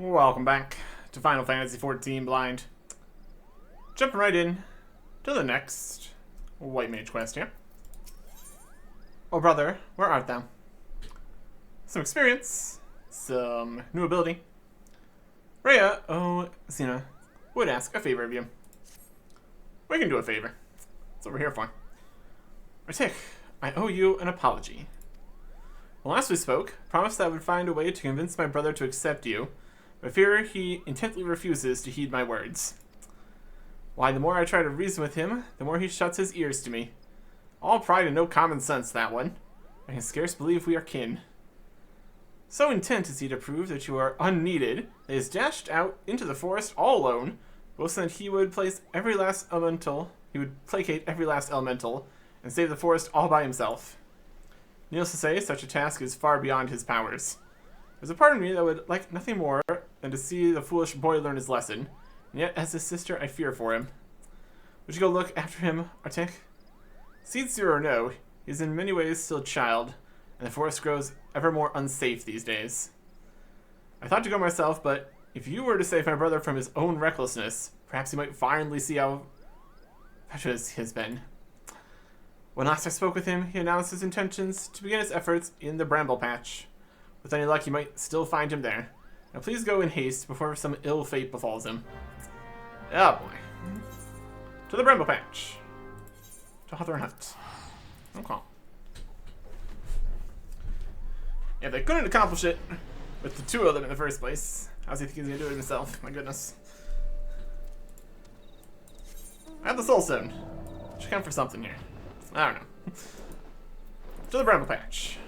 Welcome back to Final Fantasy XIV Blind. Jumping right in to the next White Mage quest here. Oh brother, where art thou? Some experience, some new ability. Rhea, oh Xena, would ask a favor of you. We can do a favor. That's what we're here for. Ratik, I owe you an apology. When last we spoke, I promised that I would find a way to convince my brother to accept you, but I fear he intently refuses to heed my words. Why, the more I try to reason with him, the more he shuts his ears to me. All pride and no common sense, that one. I can scarce believe we are kin. So intent is he to prove that you are unneeded, that he has dashed out into the forest all alone, boasting that he would placate every last elemental, and save the forest all by himself. Needless to say, such a task is far beyond his powers. There's a part of me that would like nothing more than to see the foolish boy learn his lesson, and yet as his sister I fear for him. Would you go look after him, Artik? Sincere or no, he is in many ways still a child, and the forest grows ever more unsafe these days. I thought to go myself, but if you were to save my brother from his own recklessness, perhaps he might finally see how precious he has been. When last I spoke with him, he announced his intentions to begin his efforts in the Bramble Patch. With any luck, you might still find him there. Now please go in haste before some ill fate befalls him. Oh boy. To the Bramble Patch. To Hawthorne Hut. Okay. Yeah, they couldn't accomplish it with the two of them in the first place. How's he think he's gonna do it himself? My goodness. I have the Soul Stone. Should count for something here. I don't know. To the Bramble Patch.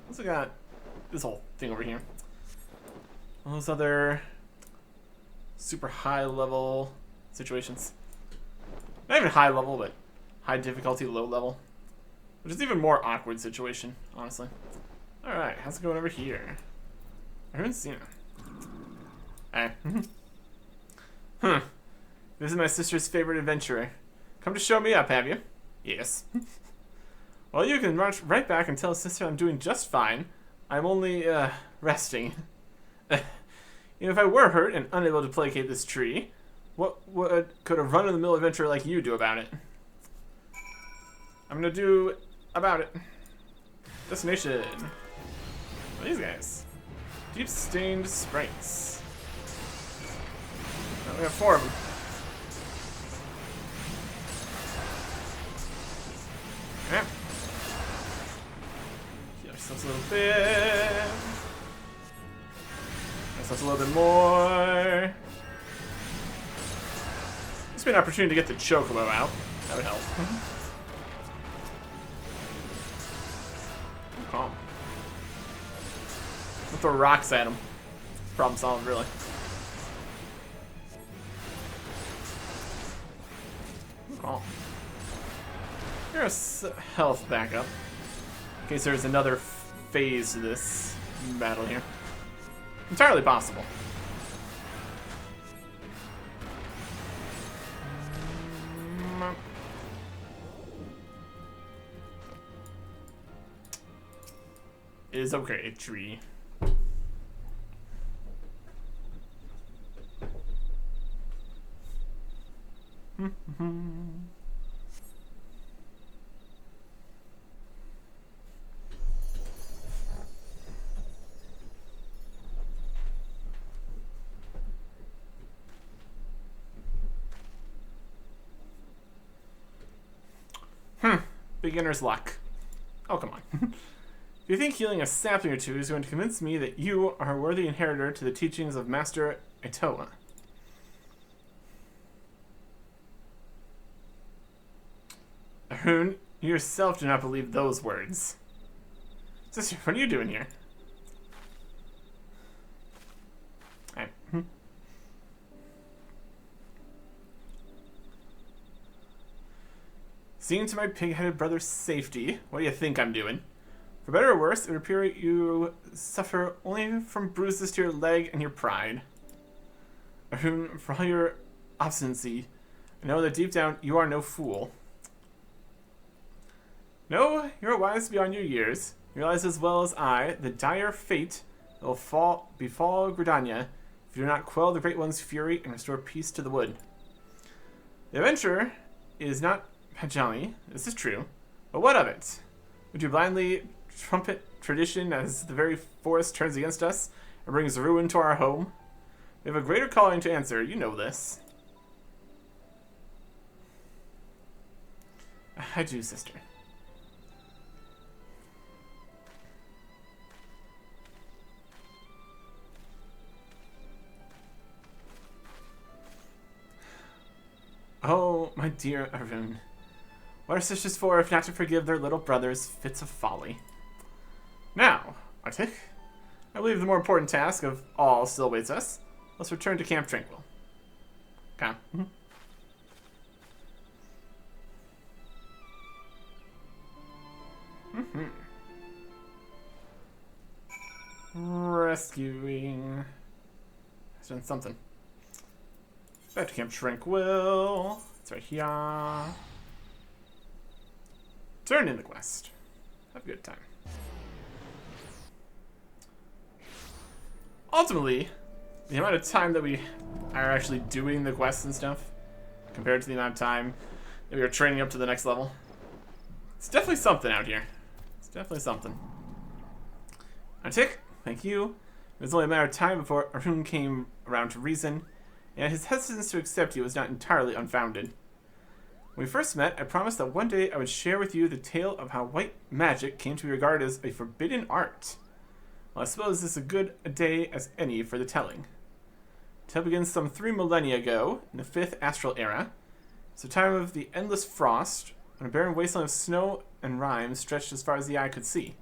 Also got this whole thing over here. All those other super high level situations. Not even high level, but high difficulty, low level. Which is even more awkward situation, honestly. Alright, how's it going over here? I haven't seen it. Hey. This is my sister's favorite adventurer. Come to show me up, have you? Yes. Well, you can march right back and tell sister I'm doing just fine. I'm only, resting. If I were hurt and unable to placate this tree, what could a run-of-the-mill adventurer like you do about it? I'm gonna do about it. Destination. What are these guys? Deep stained sprites. Oh, we have 4 of them. Yeah. Heal ourselves a little bit. Ourselves a little bit more. This would be an opportunity to get the Chocobo out. That would help. Calm. We'll throw rocks at him. Problem solved, really. Calm. Here's health backup. In case there's another phase to this battle here. Entirely possible. It is okay, tree. Beginner's luck. Oh, come on. If you think healing a sapling or two is going to convince me that you are a worthy inheritor to the teachings of Master Itoa. Arun, you yourself do not believe those words. Sister, what are you doing here? Seeing to my pig-headed brother's safety, what do you think I'm doing? For better or worse, it would appear you suffer only from bruises to your leg and your pride. Arun, for all your obstinacy, I know that deep down you are no fool. No, you're wise beyond your years. You realize as well as I the dire fate It will befall Gridania if you do not quell the Great One's fury and restore peace to the wood. The adventurer is not Pajami, this is true, but what of it? Would you blindly trumpet tradition as the very forest turns against us and brings ruin to our home? We have a greater calling to answer, you know this. I do, sister. Oh, my dear Arun. What are sisters for if not to forgive their little brothers' fits of folly? Now, Arctic, I believe the more important task of all still awaits us. Let's return to Camp Tranquil. Okay. Rescuing. I've done something. Back to Camp Tranquil. It's right here. Turn in the quest. Have a good time. Ultimately, the amount of time that we are actually doing the quests and stuff, compared to the amount of time that we are training up to the next level, it's definitely something out here. It's definitely something. Antic, thank you. It was only a matter of time before Arun came around to reason, and his hesitance to accept you was not entirely unfounded. When we first met, I promised that one day I would share with you the tale of how white magic came to be regarded as a forbidden art. Well, I suppose this is as good a day as any for the telling. The tale begins some 3 millennia ago, in the 5th astral era. It's the time of the endless frost, when a barren wasteland of snow and rime stretched as far as the eye could see.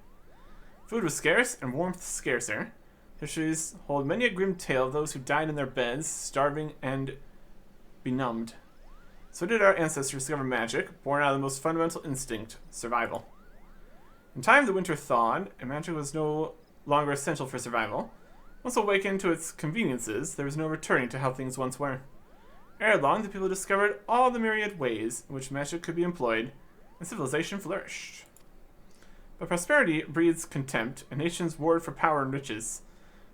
Food was scarce, and warmth scarcer. Histories hold many a grim tale of those who died in their beds, starving and benumbed. So did our ancestors discover magic, born out of the most fundamental instinct, survival. In time, the winter thawed, and magic was no longer essential for survival. Once awakened to its conveniences, there was no returning to how things once were. Ere long, the people discovered all the myriad ways in which magic could be employed, and civilization flourished. But prosperity breeds contempt, and nations warred for power and riches.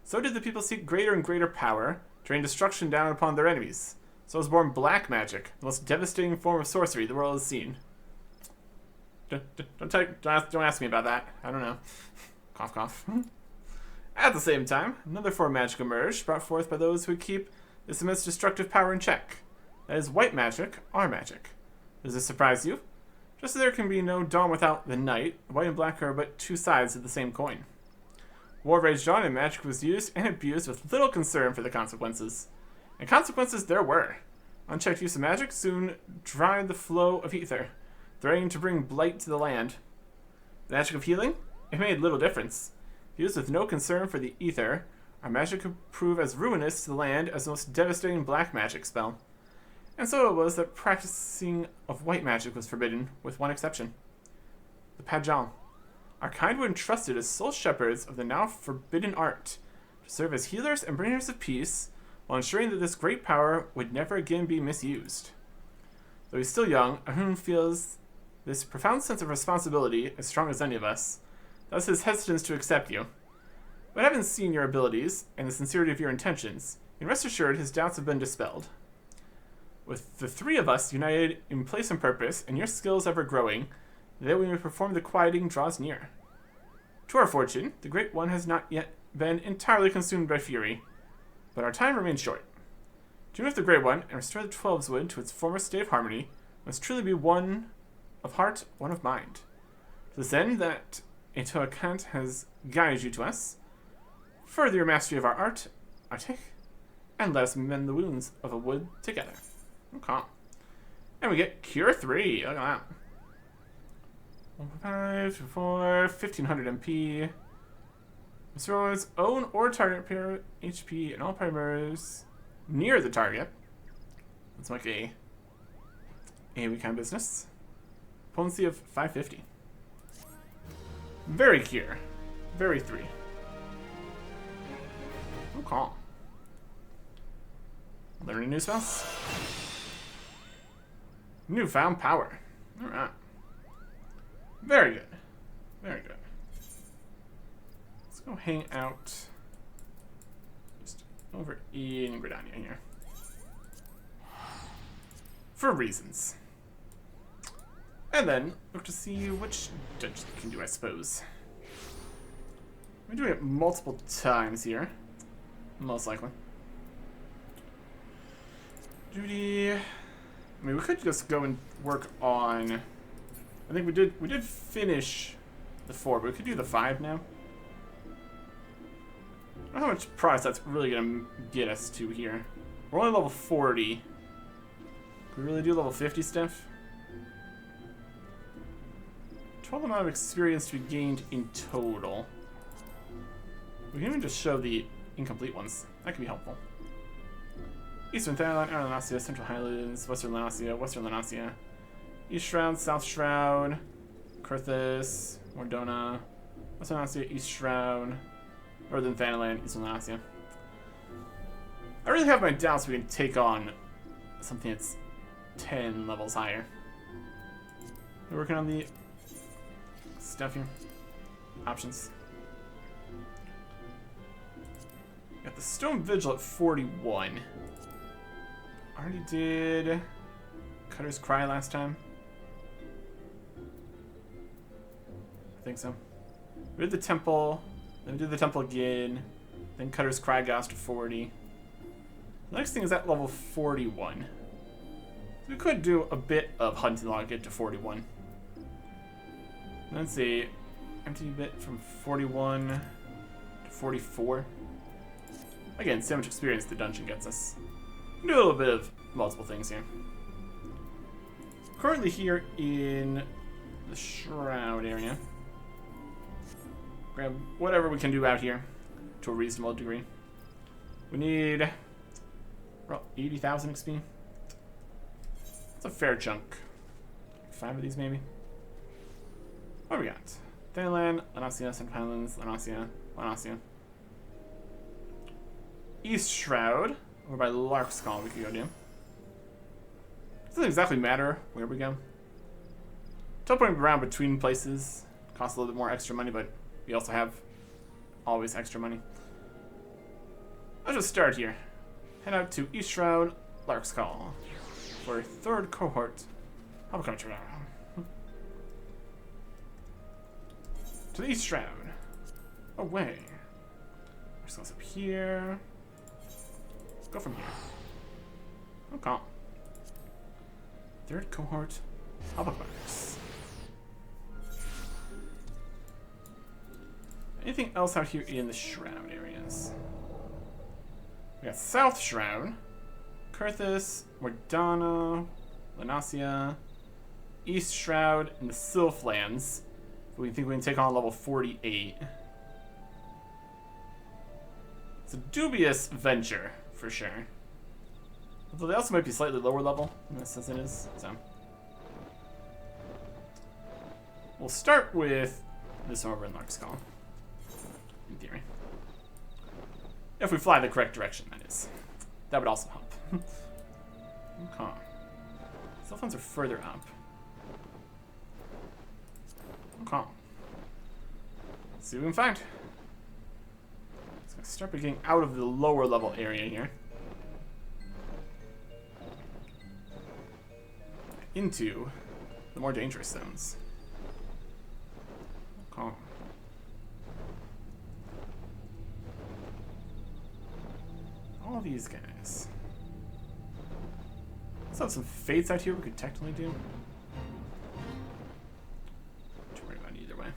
So did the people seek greater and greater power, to rain destruction down upon their enemies. So was born black magic, the most devastating form of sorcery the world has seen. Don't ask me about that. I don't know. Cough, cough. At the same time, another form of magic emerged, brought forth by those who would keep this immense destructive power in check. That is white magic, our magic. Does this surprise you? Just as there can be no dawn without the night, white and black are but two sides of the same coin. War raged on, and magic was used and abused with little concern for the consequences. And consequences there were. Unchecked use of magic soon dried the flow of ether, threatening to bring blight to the land. The magic of healing? It made little difference. Used with no concern for the ether, our magic could prove as ruinous to the land as the most devastating black magic spell. And so it was that practicing of white magic was forbidden, with one exception. The Pajal. Our kind were entrusted as sole shepherds of the now forbidden art, to serve as healers and bringers of peace, while ensuring that this great power would never again be misused. Though he's still young, Arun feels this profound sense of responsibility as strong as any of us. Thus his hesitance to accept you. But having seen your abilities and the sincerity of your intentions, you can rest assured his doubts have been dispelled. With the 3 of us united in place and purpose, and your skills ever growing, the day we may perform the quieting draws near. To our fortune, the Great One has not yet been entirely consumed by fury, but our time remains short. To move the Great One and restore the Twelves Wood to its former state of harmony must truly be one of heart, one of mind. To this end, that Etoakant has guided you to us, further your mastery of our art, Arctic, and let us mend the wounds of a wood together. Okay. And we get Cure 3. Look at that. 5, 4, 1500 MP. Restores own or target pair HP and all primers near the target. Let's make a AoE kind of business. Potency of 550. Very Cure. Very 3. Okay. Learning new spells. Newfound power. Alright. Very good. Very good. Let's go hang out over in Gridania here. For reasons. And then look to see which dungeon we can do, I suppose. We're doing it multiple times here. Most likely. Duty. I mean, we could just go and work on. I think we did finish the 4, but we could do the 5 now. I don't know how much progress that's really gonna get us to here. We're only level 40. Can we really do level 50 stuff? Total amount of experience to be gained in total. We can even just show the incomplete ones. That could be helpful. Eastern Thailand, Outer Lanasia, Central Highlands, Western Lanasia, East Shroud, South Shroud, Kurthus, Mordona, Western Lanasia, East Shroud, Northern Thailand, Eastern Lanasia. I really have my doubts we can take on something that's 10 levels higher. We're working on the stuff here. Options. Got the Stone Vigil at 41. Already did Cutter's Cry last time. I think so. We did the Temple, then we did the Temple again, then Cutter's Cry got us to 40. The next thing is at level 41. We could do a bit of Hunting Log to get to 41. Let's see, empty bit from 41 to 44. Again, so much experience the dungeon gets us. Do a little bit of multiple things here. Currently here in the Shroud area. Grab whatever we can do out here to a reasonable degree. We need 80,000 XP. That's a fair chunk. 5 of these maybe. What do we got? Thailand, Lanasia, Central Highlands, Lanasia. East Shroud, over by Lark's Call we could go do. It doesn't exactly matter where we go. Teleporting around between places costs a little bit more extra money, but we also have always extra money. Let's just start here. Head out to East Shroud, Lark's Call, for a 3rd cohort. How about coming to the East Shroud? Away. There's us up here. Let's go from here. Okay. 3rd cohort. Albuquerque. Anything else out here in the Shroud areas? We got South Shroud, Kurthus, Mordana, Lanasia, East Shroud, and the Sylphlands. We think we can take on level 48. It's a dubious venture, for sure. Although they also might be slightly lower level than this as it is, so. We'll start with this one over in Lark's Call, in theory. If we fly the correct direction, that is. That would also help. Okay. Cell phones are further up. Okay. Let's see what we can find. Let's go start by getting out of the lower level area here. Into the more dangerous zones. Okay. All these guys. Let's have some fates out here we could technically do. Don't worry about it either way.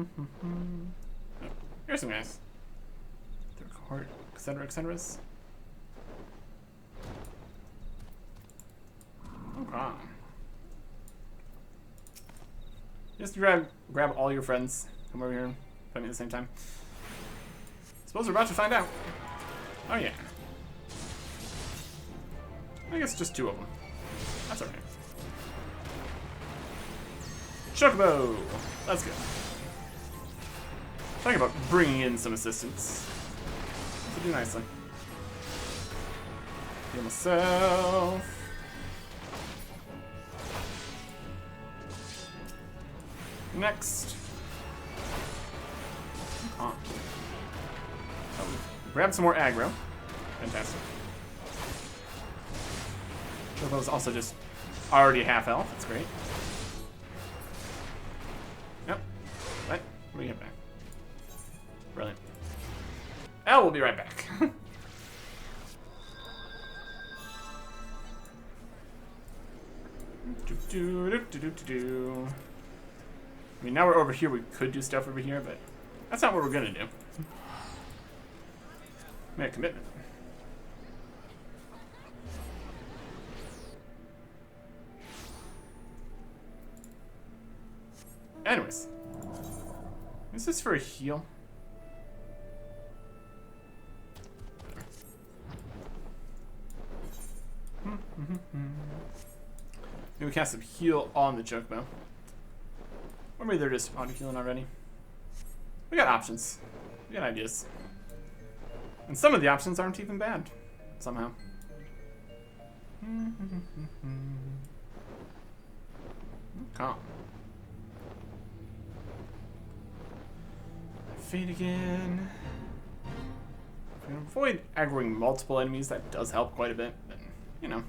Oh, here's some guys. Third cohort, etc., etc. Okay. Just grab all your friends. Come over here and fight me at the same time. Suppose we're about to find out. Oh yeah. I guess just 2 of them. That's okay. Chocobo! Let's go. Talking about bringing in some assistance. To do nicely. Heal myself. Next. Oh, grab some more aggro. Fantastic. Choco's also just already half health. That's great. Yep. What? What do you get back? Brilliant. L will be right back. I mean, now we're over here. We could do stuff over here, but that's not what we're gonna do. Make a commitment. Anyways, is this for a heal? Maybe we cast some heal on the Chocobo. Or maybe they're just auto-healing already. We got options. We got ideas. And some of the options aren't even bad, somehow. Calm. Fade again. If we can avoid aggroing multiple enemies, that does help quite a bit, but, you know.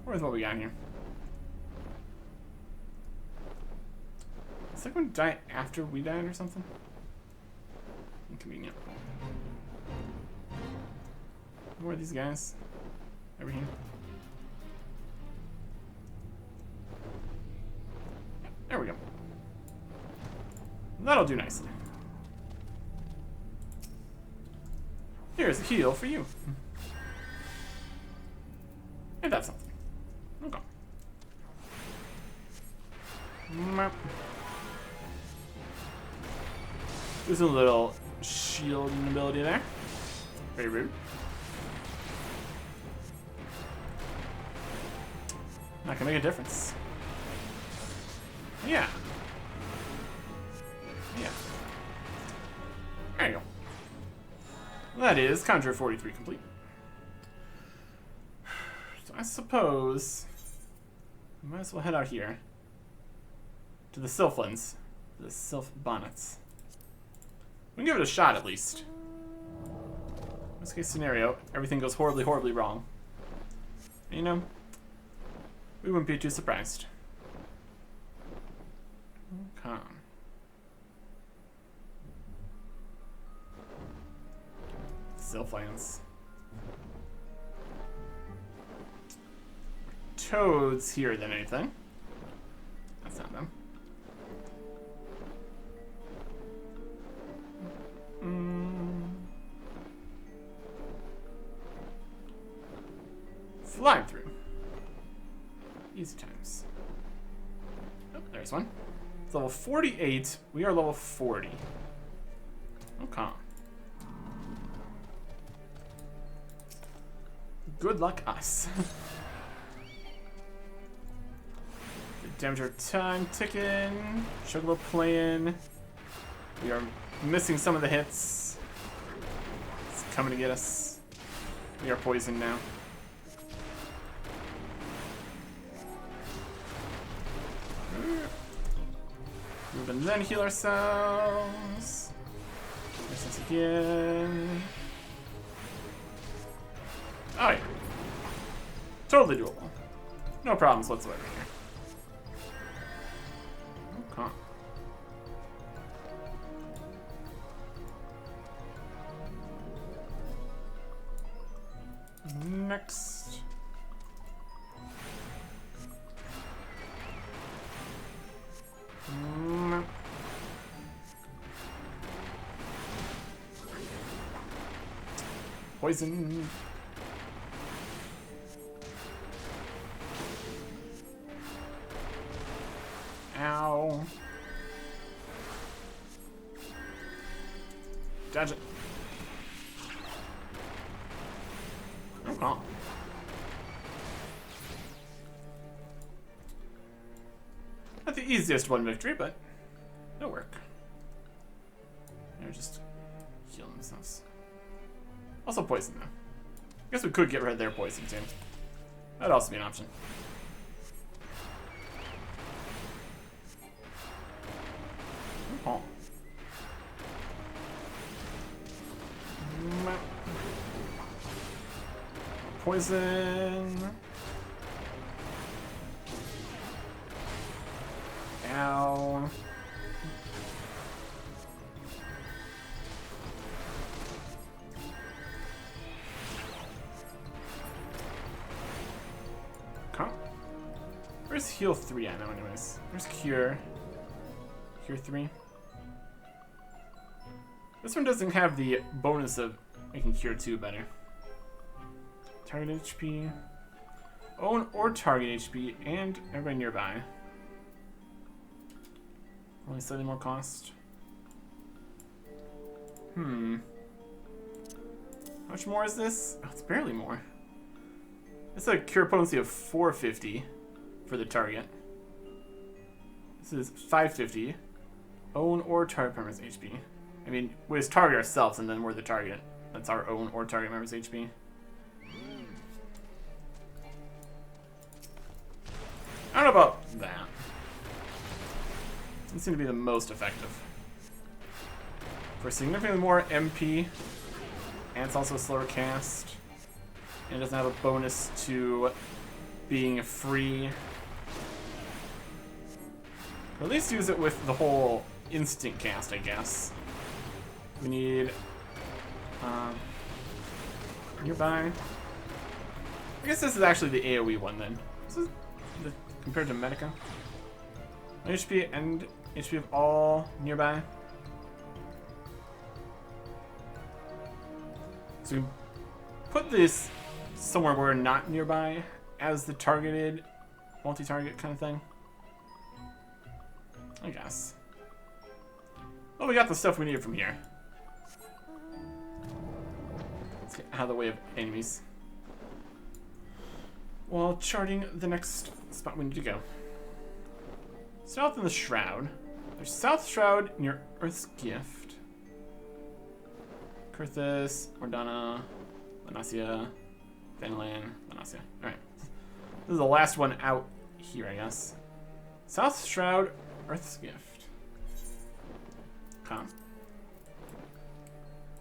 Where's what we got here? Is that going to die after we died or something? Inconvenient. Where are these guys? Over here. There we go. That'll do nicely. Here's a heal for you. And that's something. Okay. There's a little shielding ability there. Very rude. Not gonna make a difference. Yeah. Yeah. There you go. That is Conjure 43 complete. So I suppose we might as well head out here to the Sylphlins, the Sylph Bonnets. We can give it a shot at least. Worst case scenario, everything goes horribly, horribly wrong. And, you know, we wouldn't be too surprised. Come on. Sylphlands. Toads here than anything. That's not them. Fly through. Easy times. Oh, there's one. It's level 48. We are level 40. Okay. Good luck us. The Damager time ticking. Chocobo playing. We are missing some of the hits. It's coming to get us. We are poisoned now. Move and then heal ourselves. There's this again. Oh yeah. Totally doable. No problems whatsoever here. Okay. Next. Poison. Ow. Dodge it. Okay. Not the easiest one victory, but it'll work. They're just healing themselves. Also poison though. I guess we could get rid of their poison too. That'd also be an option. poison. Ow. Where's heal 3 at now anyways? Where's cure? Cure 3? This one doesn't have the bonus of making cure 2 better. Target HP. Own or target HP and everybody nearby. Only slightly more cost. How much more is this? Oh, it's barely more. It's a cure potency of 450 for the target. This is 550. Own or target members HP. I mean, we just target ourselves and then we're the target. That's our own or target members HP. I don't know about that. Doesn't seem to be the most effective. For significantly more MP, and it's also a slower cast, and it doesn't have a bonus to being free. Or at least use it with the whole instant cast, I guess. We need nearby. I guess this is actually the AoE one then. This is compared to Medica. HP and HP of all nearby. So we put this somewhere where not nearby as the targeted, multi-target kind of thing. I guess. Well, we got the stuff we needed from here. Let's get out of the way of enemies. While charting the next spot we need to go. South in the Shroud. There's South Shroud near Earth's Gift. Kurthus, Ordana, Lanasia, Vanland, Lanasia. Alright. This is the last one out here, I guess. South Shroud, Earth's Gift. Come.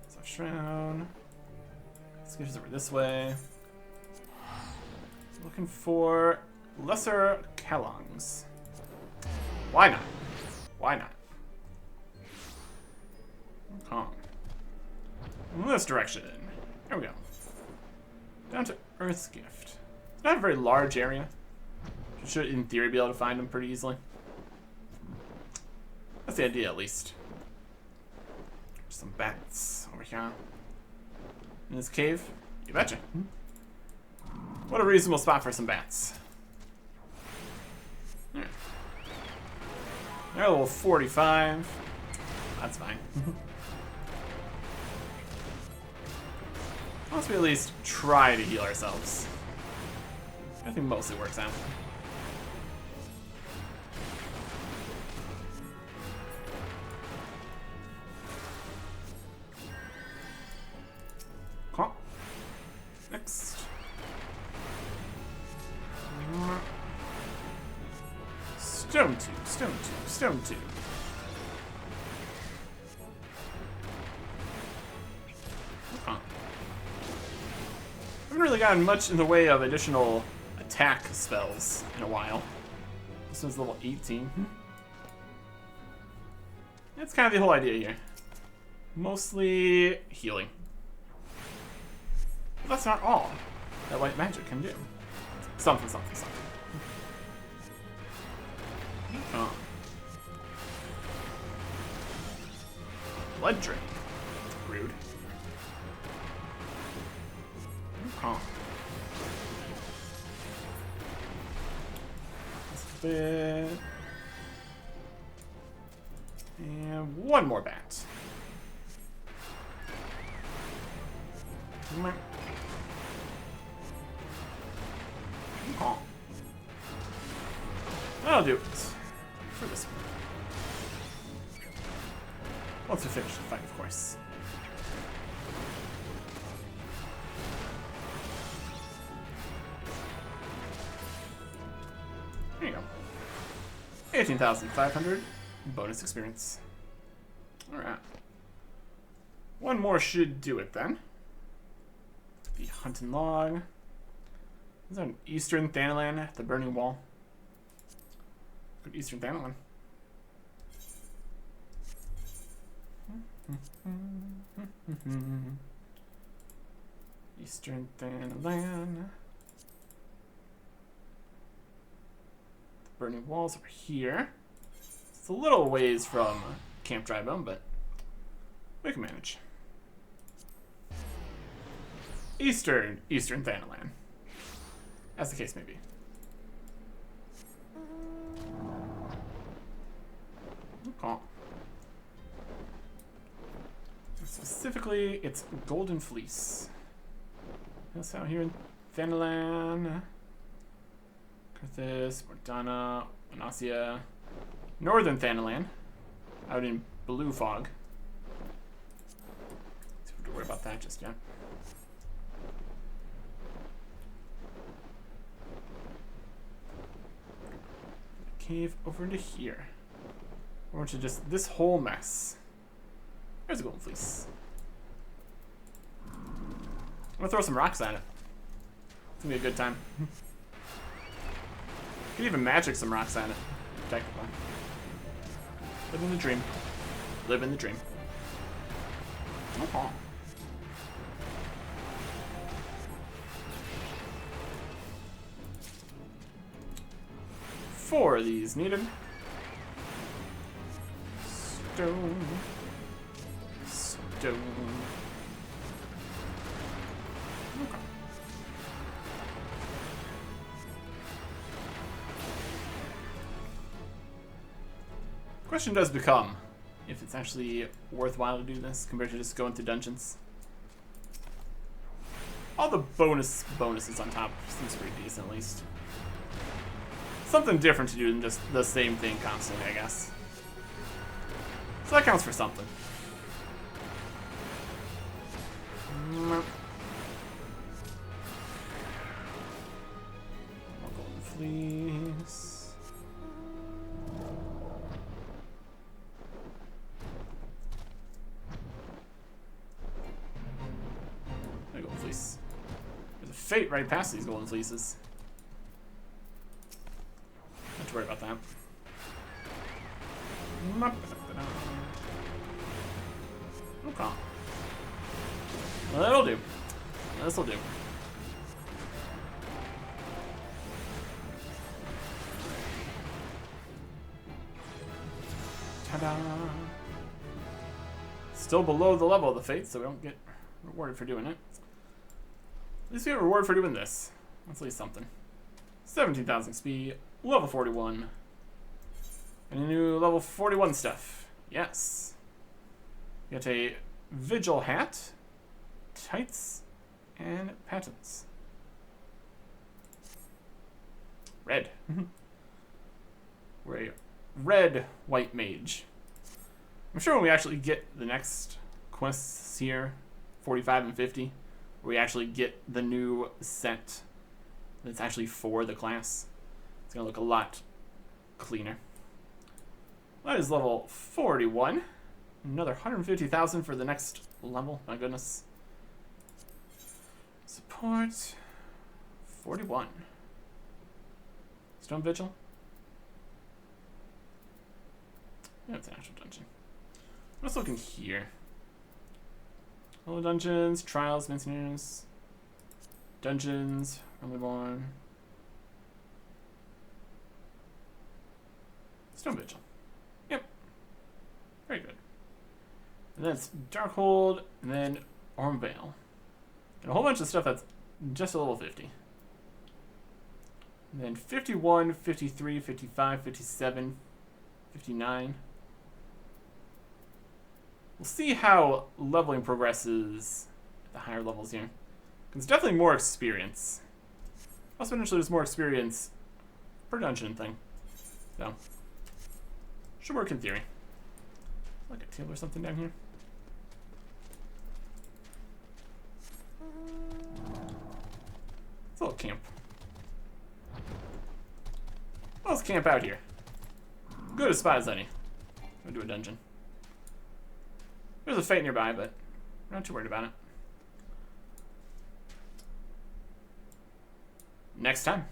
South Shroud. Earth's Gift is over this way. Looking for Lesser Kalongs. Why not? Why not? Calm. In this direction. There we go. Down to Earth's Gift. It's not a very large area. You should, in theory, be able to find them pretty easily. That's the idea, at least. There's some bats over here. In this cave? You betcha. What a reasonable spot for some bats. Alright. They're level 45. That's fine. Once we at least try to heal ourselves. I think mostly works out. Cool. Next. Stone tube, stone tube, stone tube. Huh. Haven't really gotten much in the way of additional attack spells in a while. This one's level 18. That's kind of the whole idea here. Mostly healing. But that's not all that white magic can do. Something, something, something. Oh. Blood drain. Rude. Oh. That's a bit. And one more bat. Oh. That'll do it. For this one. Once we finish the fight, of course. There you go. 18,500 bonus experience. Alright. One more should do it then. The hunting log. Is there an Eastern Thanalan, the Burning Wall? Good Eastern Thanalan. Eastern Thanalan. The Burning Wall's over here. It's a little ways from Camp Drybone, but we can manage. Eastern Thanalan. As the case may be. Okay. Specifically, it's Golden Fleece. That's out here in Thanalan. Carthus, Mordana, Manasia. Northern Thanalan. Out in Blue Fog. So we don't have to worry about that just yet. Cave over into here. Or to just this whole mess. There's a Golden Fleece. I'm gonna throw some rocks at it. It's gonna be a good time. Could even magic some rocks at it. Technically. Live in the dream. Live in the dream. Okay. Four of these needed. Stone. Stone. Okay. Question does become if it's actually worthwhile to do this compared to just going through dungeons. All the bonuses on top seems pretty decent, at least. Something different to do than just the same thing constantly, I guess. So that counts for something. Golden Fleece. There, Golden Fleece. There's a fate right past these Golden Fleeces. Not to worry about that. Okay. Well, that'll do. This'll do. Ta-da! Still below the level of the fate, so we don't get rewarded for doing it. At least we get rewarded for doing this. That's at least something. 17,000 XP, level 41. And a new level 41 stuff. Yes. You get a Vigil hat, tights, and patents. Red. We're a red white mage. I'm sure when we actually get the next quests here, 45 and 50, where we actually get the new set that's actually for the class, it's going to look a lot cleaner. That is level 41. Another 150,000 for the next level. My goodness. Support 41. Stone Vigil. Yeah, it's an actual dungeon. Let's look in here. All the dungeons, trials, missionaries, dungeons, Earlyborn. Stone Vigil. Yep. Very good. And then it's Darkhold, and then Ormvale. And a whole bunch of stuff that's just a level 50. And then 51, 53, 55, 57, 59. We'll see how leveling progresses at the higher levels here. It's definitely more experience. Also, potentially there's more experience per dungeon thing. So, should work in theory. Like a table or something down here. It's a little camp. Let's camp out here. Good as spot as any. Go do a dungeon. There's a fate nearby, but I'm not too worried about it. next time.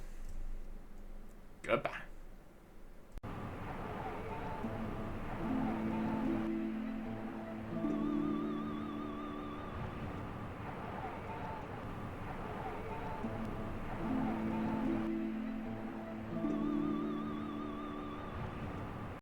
Goodbye.